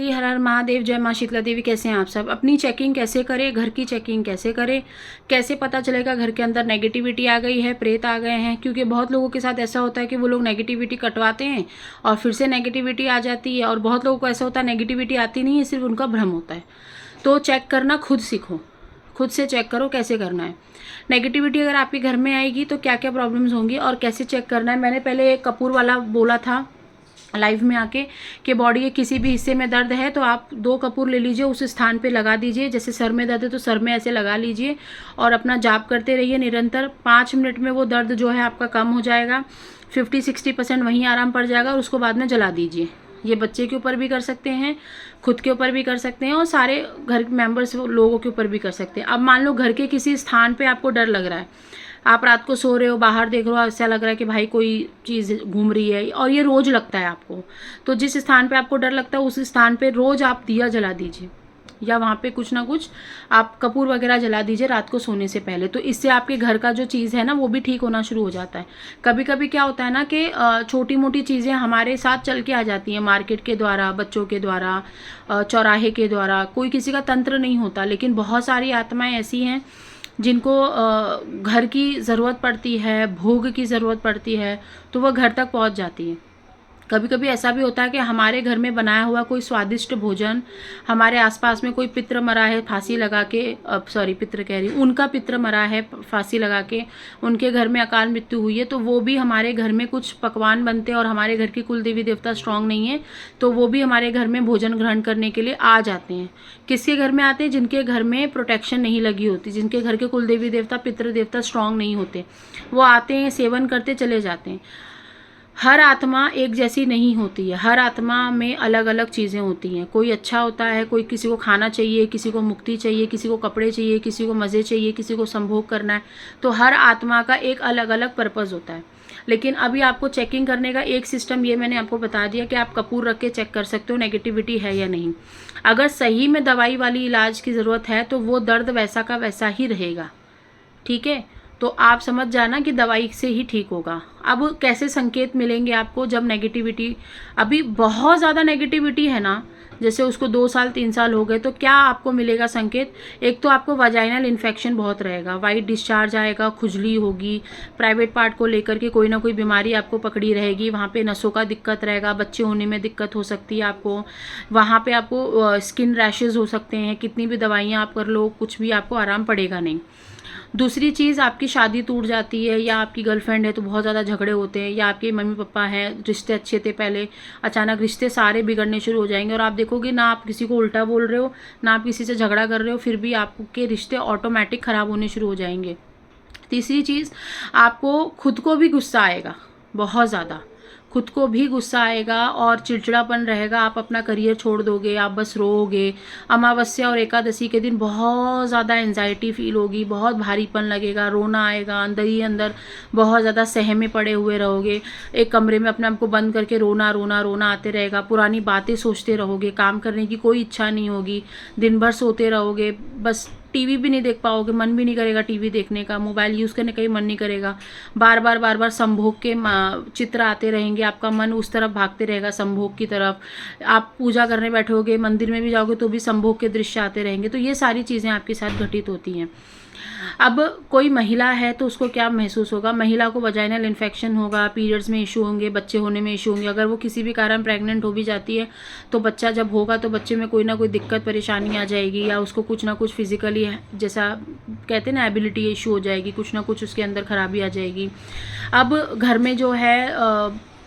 हर हर महादेव, जय माँ शीतला देवी। कैसे हैं आप सब? अपनी चेकिंग कैसे करें, घर की चेकिंग कैसे करें, कैसे पता चलेगा घर के अंदर नेगेटिविटी आ गई है, प्रेत आ गए हैं? क्योंकि बहुत लोगों के साथ ऐसा होता है कि वो लोग नेगेटिविटी कटवाते हैं और फिर से नेगेटिविटी आ जाती है, और बहुत लोगों को ऐसा होता है नेगेटिविटी आती नहीं है, सिर्फ उनका भ्रम होता है। तो चेक करना खुद सीखो, खुद से चेक करो कैसे करना है। नेगेटिविटी अगर आपके घर में आएगी तो क्या क्या प्रॉब्लम्स होंगी और कैसे चेक करना है। मैंने पहले एक कपूर वाला बोला था लाइव में आके कि बॉडी के किसी भी हिस्से में दर्द है तो आप 2 कपूर ले लीजिए, उस स्थान पे लगा दीजिए। जैसे सर में दर्द है तो सर में ऐसे लगा लीजिए और अपना जाप करते रहिए निरंतर। 5 मिनट में वो दर्द जो है आपका कम हो जाएगा, 50-60% वहीं आराम पड़ जाएगा और उसको बाद में जला दीजिए। ये बच्चे के ऊपर भी कर सकते हैं, खुद के ऊपर भी कर सकते हैं और सारे घर मेंबर्स लोगों के ऊपर भी कर सकते हैं। अब मान लो घर के किसी स्थान पे आपको डर लग रहा है, आप रात को सो रहे हो, बाहर देख रहे हो, ऐसा लग रहा है कि भाई कोई चीज़ घूम रही है और ये रोज़ लगता है आपको, तो जिस स्थान पे आपको डर लगता है उस स्थान पे रोज़ आप दिया जला दीजिए या वहाँ पे कुछ ना कुछ आप कपूर वगैरह जला दीजिए रात को सोने से पहले। तो इससे आपके घर का जो चीज़ है ना वो भी ठीक होना शुरू हो जाता है। कभी कभी क्या होता है ना कि छोटी मोटी चीज़ें हमारे साथ चल के आ जाती हैं, मार्केट के द्वारा, बच्चों के द्वारा, चौराहे के द्वारा। कोई किसी का तंत्र नहीं होता, लेकिन बहुत सारी आत्माएं ऐसी हैं जिनको घर की ज़रूरत पड़ती है, भोग की ज़रूरत पड़ती है, तो वह घर तक पहुंच जाती है। कभी कभी ऐसा भी होता है कि हमारे घर में बनाया हुआ कोई स्वादिष्ट भोजन, हमारे आसपास में कोई पितृ मरा है फांसी लगा के, सॉरी पितृ कह रही हूँ, उनका पितृ मरा है फांसी लगा के, उनके घर में अकाल मृत्यु हुई है, तो वो भी हमारे घर में कुछ पकवान बनते हैं और हमारे घर की कुल देवी देवता स्ट्रांग नहीं है तो वो भी हमारे घर में भोजन ग्रहण करने के लिए आ जाते हैं। किसके घर में आते हैं? जिनके घर में प्रोटेक्शन नहीं लगी होती, जिनके घर के कुल देवी देवता पितृ देवता स्ट्रांग नहीं होते, वो आते हैं, सेवन करते चले जाते हैं। हर आत्मा एक जैसी नहीं होती है, हर आत्मा में अलग अलग चीज़ें होती हैं। कोई अच्छा होता है, कोई किसी को खाना चाहिए, किसी को मुक्ति चाहिए, किसी को कपड़े चाहिए, किसी को मज़े चाहिए, किसी को संभोग करना है। तो हर आत्मा का एक अलग अलग पर्पज़ होता है। लेकिन अभी आपको चेकिंग करने का एक सिस्टम ये मैंने आपको बता दिया कि आप कपूर रख के चेक कर सकते हो नेगेटिविटी है या नहीं। अगर सही में दवाई वाली इलाज की ज़रूरत है तो वो दर्द वैसा का वैसा ही रहेगा, ठीक है? तो आप समझ जाना कि दवाई से ही ठीक होगा। अब कैसे संकेत मिलेंगे आपको जब नेगेटिविटी, अभी बहुत ज़्यादा नेगेटिविटी है ना, जैसे उसको 2 साल 3 साल हो गए, तो क्या आपको मिलेगा संकेत? एक तो आपको वाजाइनल इन्फेक्शन बहुत रहेगा, वाइट डिस्चार्ज आएगा, खुजली होगी, प्राइवेट पार्ट को लेकर के कोई ना कोई बीमारी आपको पकड़ी रहेगी, वहाँ पे नसों का दिक्कत रहेगा, बच्चे होने में दिक्कत हो सकती है आपको, वहाँ पे आपको स्किन रैशेज़ हो सकते हैं, कितनी भी दवाइयाँ आप कर लो कुछ भी आपको आराम पड़ेगा नहीं। दूसरी चीज़, आपकी शादी टूट जाती है या आपकी गर्लफ्रेंड है तो बहुत ज़्यादा झगड़े होते हैं, या आपके मम्मी पापा हैं, रिश्ते अच्छे थे पहले, अचानक रिश्ते सारे बिगड़ने शुरू हो जाएंगे और आप देखोगे ना आप किसी को उल्टा बोल रहे हो, ना आप किसी से झगड़ा कर रहे हो, फिर भी आपके रिश्ते ऑटोमेटिक ख़राब होने शुरू हो जाएंगे। तीसरी चीज़, आपको खुद को भी गुस्सा आएगा, बहुत ज़्यादा खुद को भी गुस्सा आएगा और चिड़चिड़ापन रहेगा, आप अपना करियर छोड़ दोगे, आप बस रोओगे। अमावस्या और एकादशी के दिन बहुत ज़्यादा एंजाइटी फील होगी, बहुत भारीपन लगेगा, रोना आएगा, अंदर ही अंदर बहुत ज़्यादा सहमे पड़े हुए रहोगे, एक कमरे में अपने आप को बंद करके रोना रोना रोना आते रहेगा, पुरानी बातें सोचते रहोगे, काम करने की कोई इच्छा नहीं होगी, दिन भर सोते रहोगे, बस टीवी भी नहीं देख पाओगे, मन भी नहीं करेगा टीवी देखने का, मोबाइल यूज़ करने का भी मन नहीं करेगा, बार बार संभोग के चित्र आते रहेंगे, आपका मन उस तरफ भागते रहेगा संभोग की तरफ। आप पूजा करने बैठोगे, मंदिर में भी जाओगे तो भी संभोग के दृश्य आते रहेंगे। तो ये सारी चीज़ें आपके साथ घटित होती हैं। अब कोई महिला है तो उसको क्या महसूस होगा? महिला को वजाइनल इन्फेक्शन होगा, पीरियड्स में इशू होंगे, बच्चे होने में इशू होंगे। अगर वो किसी भी कारण प्रेग्नेंट हो भी जाती है तो बच्चा जब होगा तो बच्चे में कोई ना कोई दिक्कत परेशानी आ जाएगी, या उसको कुछ ना कुछ फिजिकली, जैसा कहते हैं ना, एबिलिटी इशू हो जाएगी, कुछ ना कुछ उसके अंदर खराबी आ जाएगी। अब घर में जो है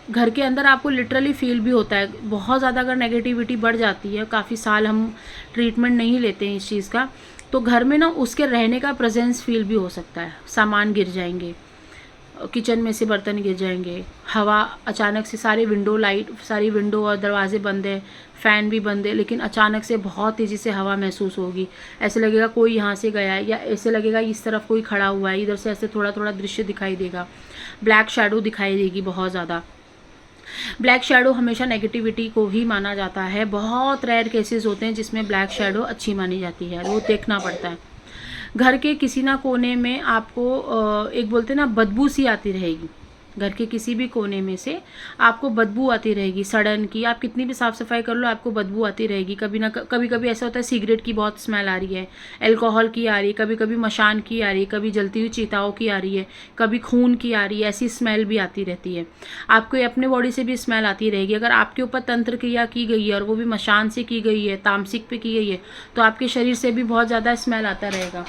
घर के अंदर आपको लिटरली फील भी होता है, बहुत ज़्यादा अगर नेगेटिविटी बढ़ जाती है, काफ़ी साल हम ट्रीटमेंट नहीं लेते हैं इस चीज़ का, तो घर में ना उसके रहने का प्रेजेंस फील भी हो सकता है। सामान गिर जाएंगे, किचन में से बर्तन गिर जाएंगे, हवा अचानक से, सारी विंडो और दरवाजे बंद है, फ़ैन भी बंद है, लेकिन अचानक से बहुत तेज़ी से हवा महसूस होगी, ऐसे लगेगा कोई यहाँ से गया है, या ऐसे लगेगा इस तरफ कोई खड़ा हुआ है, इधर से ऐसे थोड़ा थोड़ा दृश्य दिखाई देगा, ब्लैक शैडो दिखाई देगी बहुत ज़्यादा। ब्लैक शैडो हमेशा नेगेटिविटी को ही माना जाता है, बहुत रेयर केसेस होते हैं जिसमें ब्लैक शैडो अच्छी मानी जाती है, वो देखना पड़ता है। घर के किसी ना कोने में आपको एक बोलते हैं ना बदबू सी आती रहेगी, घर के किसी भी कोने में से आपको बदबू आती रहेगी सड़न की। आप कितनी भी साफ़ सफाई कर लो आपको बदबू आती रहेगी। कभी कभी ऐसा होता है सिगरेट की बहुत स्मेल आ रही है, अल्कोहल की आ रही है, कभी कभी मशान की आ रही है, कभी जलती हुई चिताओं की आ रही है, कभी खून की आ रही है, ऐसी स्मेल भी आती रहती है। आपको अपने बॉडी से भी स्मेल आती रहेगी। अगर आपके ऊपर तंत्र क्रिया की गई है और वो भी मशान से की गई है, तामसिक पे की गई है, तो आपके शरीर से भी बहुत ज़्यादा स्मेल आता रहेगा।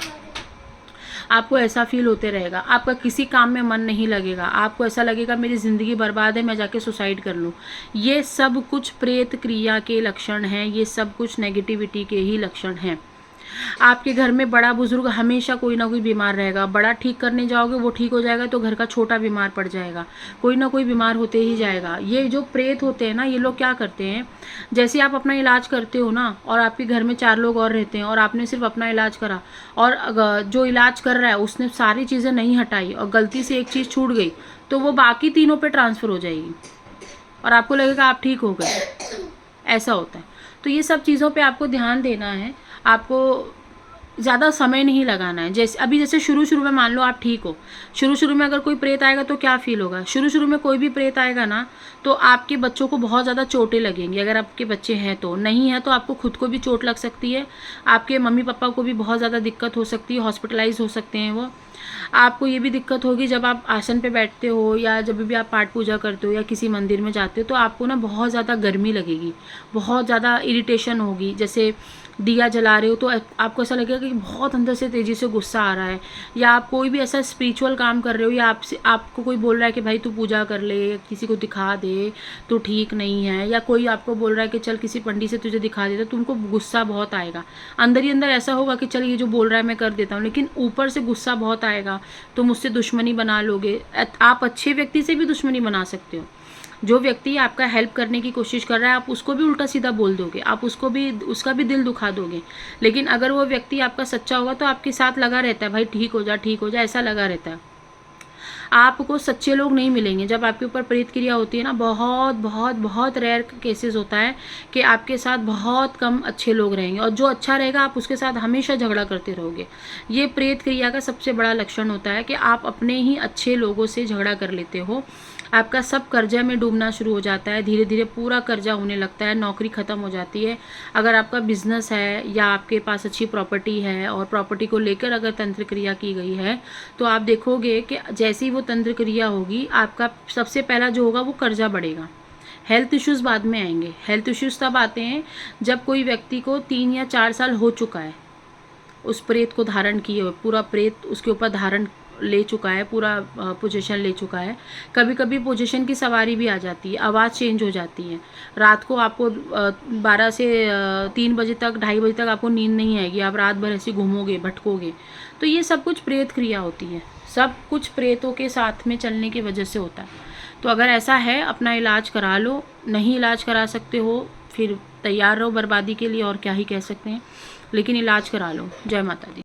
आपको ऐसा फील होते रहेगा, आपका किसी काम में मन नहीं लगेगा, आपको ऐसा लगेगा मेरी ज़िंदगी बर्बाद है, मैं जाके सुसाइड कर लूँ। ये सब कुछ प्रेत क्रिया के लक्षण हैं, ये सब कुछ नेगेटिविटी के ही लक्षण हैं। आपके घर में बड़ा बुजुर्ग हमेशा कोई ना कोई बीमार रहेगा। बड़ा ठीक करने जाओगे वो ठीक हो जाएगा तो घर का छोटा बीमार पड़ जाएगा, कोई ना कोई बीमार होते ही जाएगा। ये जो प्रेत होते हैं ना, ये लोग क्या करते हैं, जैसे आप अपना इलाज करते हो ना और आपके घर में 4 लोग और रहते हैं और आपने सिर्फ अपना इलाज करा और जो इलाज कर रहा है उसने सारी चीज़ें नहीं हटाई और गलती से एक चीज़ छूट गई तो वो बाकी तीनों पे ट्रांसफ़र हो जाएगी और आपको लगेगा आप ठीक हो गए। ऐसा होता है। तो ये सब चीज़ों पे आपको ध्यान देना है, आपको ज़्यादा समय नहीं लगाना है। जैसे शुरू में मान लो आप ठीक हो, शुरू में अगर कोई प्रेत आएगा तो क्या फील होगा। शुरू में कोई भी प्रेत आएगा ना तो आपके बच्चों को बहुत ज़्यादा चोटें लगेंगी। अगर आपके बच्चे हैं तो, नहीं है तो आपको खुद को भी चोट लग सकती है, आपके मम्मी पापा को भी बहुत ज़्यादा दिक्कत हो सकती है, हॉस्पिटलाइज हो सकते हैं वो। आपको ये भी दिक्कत होगी जब आप आसन पे बैठते हो या जब भी आप पाठ पूजा करते हो या किसी मंदिर में जाते हो तो आपको ना बहुत ज़्यादा गर्मी लगेगी, बहुत ज़्यादा इरिटेशन होगी। जैसे दिया जला रहे हो तो आपको ऐसा लगेगा कि बहुत अंदर से तेज़ी से गुस्सा आ रहा है, या आप कोई भी ऐसा स्पिरिचुअल काम कर रहे हो या आपको कोई बोल रहा है कि भाई तू पूजा कर ले, किसी को दिखा दे, तू ठीक नहीं है, या कोई आपको बोल रहा है कि चल किसी पंडित से तुझे दिखा दे, तो तुमको गुस्सा बहुत आएगा। अंदर ही अंदर ऐसा होगा कि चल ये जो बोल रहा है मैं कर देता हूँ, लेकिन ऊपर से गुस्सा बहुत आएगा, तुम उससे दुश्मनी बना लोगे। आप अच्छे व्यक्ति से भी दुश्मनी बना सकते हो। जो व्यक्ति आपका हेल्प करने की कोशिश कर रहा है आप उसको भी उल्टा सीधा बोल दोगे, आप उसका भी दिल दुखा दोगे। लेकिन अगर वो व्यक्ति आपका सच्चा होगा तो आपके साथ लगा रहता है, भाई ठीक हो जा, ऐसा लगा रहता है। आपको सच्चे लोग नहीं मिलेंगे। जब आपके ऊपर प्रेत क्रिया होती है ना, बहुत बहुत बहुत रेयर केसेस होता है कि आपके साथ बहुत कम अच्छे लोग रहेंगे, और जो अच्छा रहेगा आप उसके साथ हमेशा झगड़ा करते रहोगे। ये प्रेत क्रिया का सबसे बड़ा लक्षण होता है कि आप अपने ही अच्छे लोगों से झगड़ा कर लेते हो। आपका सब कर्जा में डूबना शुरू हो जाता है, धीरे धीरे पूरा कर्जा होने लगता है, नौकरी ख़त्म हो जाती है। अगर आपका बिजनेस है या आपके पास अच्छी प्रॉपर्टी है और प्रॉपर्टी को लेकर अगर तंत्र क्रिया की गई है तो आप देखोगे कि जैसे ही वो तंत्र क्रिया होगी आपका सबसे पहला जो होगा वो कर्जा बढ़ेगा। हेल्थ इश्यूज़ बाद में आएंगे। हेल्थ इश्यूज़ तब आते हैं जब कोई व्यक्ति को 3 या 4 साल हो चुका है उस प्रेत को धारण किए हुए, पूरा प्रेत उसके ऊपर धारण ले चुका है, पूरा पोजीशन ले चुका है। कभी कभी पोजीशन की सवारी भी आ जाती है, आवाज़ चेंज हो जाती है। रात को आपको 12 से 3 बजे तक, 2:30 बजे तक आपको नींद नहीं आएगी, आप रात भर ऐसे घूमोगे, भटकोगे। तो ये सब कुछ प्रेत क्रिया होती है, सब कुछ प्रेतों के साथ में चलने की वजह से होता है। तो अगर ऐसा है अपना इलाज करा लो, नहीं इलाज करा सकते हो फिर तैयार रहो बर्बादी के लिए, और क्या ही कह सकते हैं, लेकिन इलाज करा लो। जय माता दी।